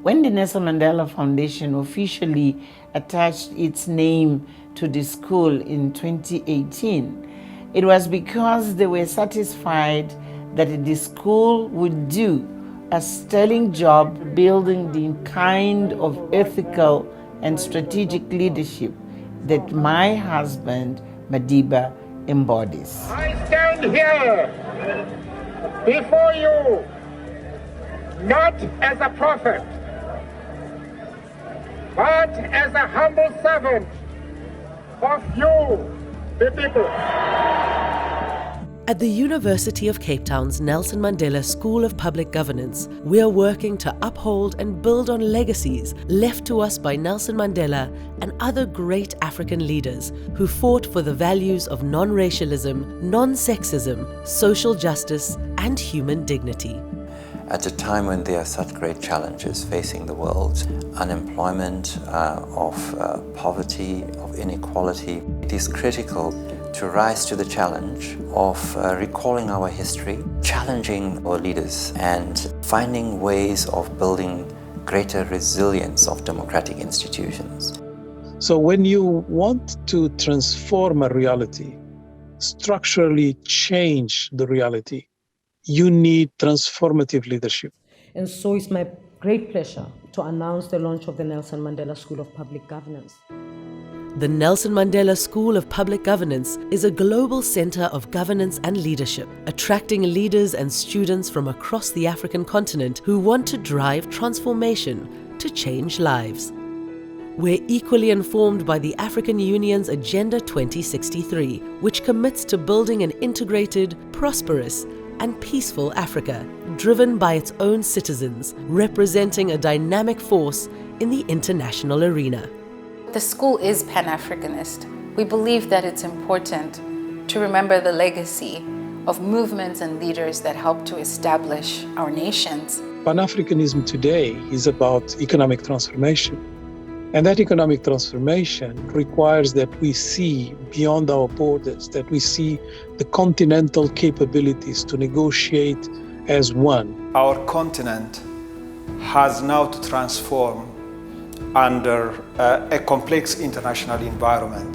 When the Nelson Mandela Foundation officially attached its name to the school in 2018, it was because they were satisfied that the school would do a sterling job building the kind of ethical and strategic leadership that my husband, Madiba, embodies. I stand here before you not as a prophet, but as a humble servant of you, the people. At the University of Cape Town's Nelson Mandela School of Public Governance, we are working to uphold and build on legacies left to us by Nelson Mandela and other great African leaders who fought for the values of non-racialism, non-sexism, social justice, and human dignity. At a time when there are such great challenges facing the world, unemployment, of poverty, of inequality, it is critical to rise to the challenge of recalling our history, challenging our leaders, and finding ways of building greater resilience of democratic institutions. So when you want to transform a reality, structurally change the reality, you need transformative leadership. And so it's my great pleasure to announce the launch of the Nelson Mandela School of Public Governance. The Nelson Mandela School of Public Governance is a global center of governance and leadership, attracting leaders and students from across the African continent who want to drive transformation to change lives. We're equally informed by the African Union's Agenda 2063, which commits to building an integrated, prosperous, and peaceful Africa, driven by its own citizens, representing a dynamic force in the international arena. The school is Pan-Africanist. We believe that it's important to remember the legacy of movements and leaders that helped to establish our nations. Pan-Africanism today is about economic transformation. And that economic transformation requires that we see beyond our borders, that we see the continental capabilities to negotiate as one. Our continent has now to transform under a complex international environment.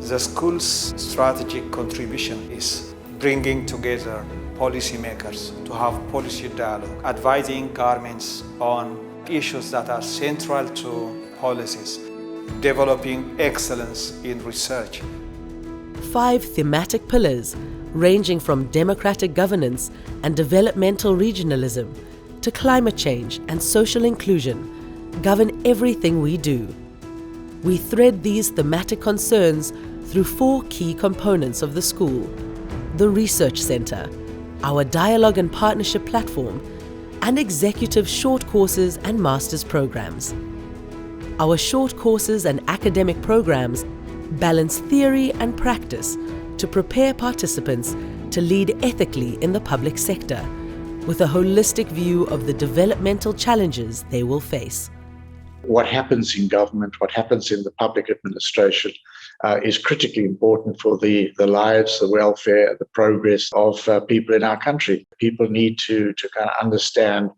The school's strategic contribution is bringing together policymakers to have policy dialogue, advising governments on issues that are central to policies, developing excellence in research. 5 thematic pillars, ranging from democratic governance and developmental regionalism to climate change and social inclusion, govern everything we do. We thread these thematic concerns through 4 key components of the school: the Research Center, our dialogue and partnership platform, and executive short courses and master's programs. Our short courses and academic programs balance theory and practice to prepare participants to lead ethically in the public sector, with a holistic view of the developmental challenges they will face. What happens in government, what happens in the public administration is critically important for the lives, the welfare, the progress of people in our country. People need to kind of understand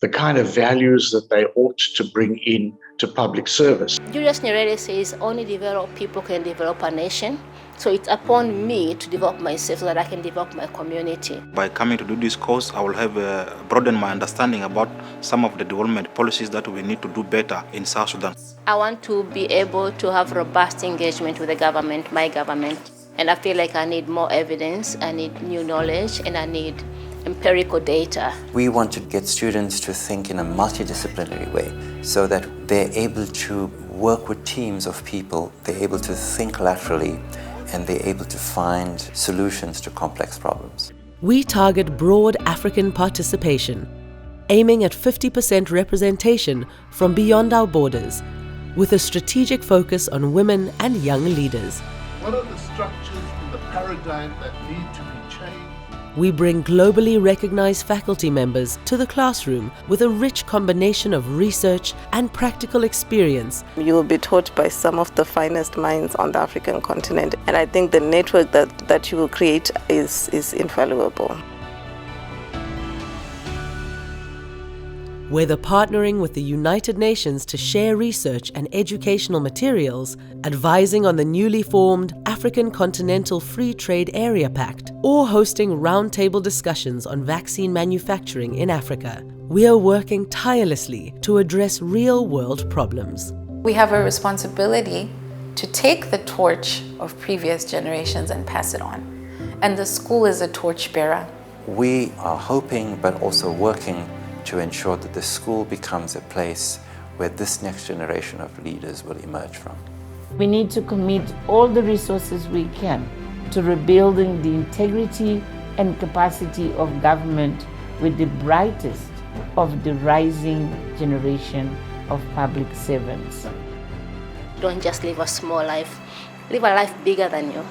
the kind of values that they ought to bring in to public service. Julius Nyerere says only developed people can develop a nation. So it's upon me to develop myself so that I can develop my community. By coming to do this course, I will have broadened my understanding about some of the development policies that we need to do better in South Sudan. I want to be able to have robust engagement with the government, my government. And I feel like I need more evidence, I need new knowledge, and I need empirical data. We want to get students to think in a multidisciplinary way so that they're able to work with teams of people, they're able to think laterally, and they're able to find solutions to complex problems. We target broad African participation, aiming at 50% representation from beyond our borders, with a strategic focus on women and young leaders. What are the structures in the paradigm that need to be changed? We bring globally recognized faculty members to the classroom with a rich combination of research and practical experience. You will be taught by some of the finest minds on the African continent, and I think the network that you will create is invaluable. whether partnering with the United Nations to share research and educational materials, advising on the newly formed African Continental Free Trade Area Pact, or hosting roundtable discussions on vaccine manufacturing in Africa. We are working tirelessly to address real-world problems. We have a responsibility to take the torch of previous generations and pass it on. And the school is a torchbearer. We are hoping, but also working to ensure that the school becomes a place where this next generation of leaders will emerge from. We need to commit all the resources we can to rebuilding the integrity and capacity of government with the brightest of the rising generation of public servants. Don't just live a small life, live a life bigger than you.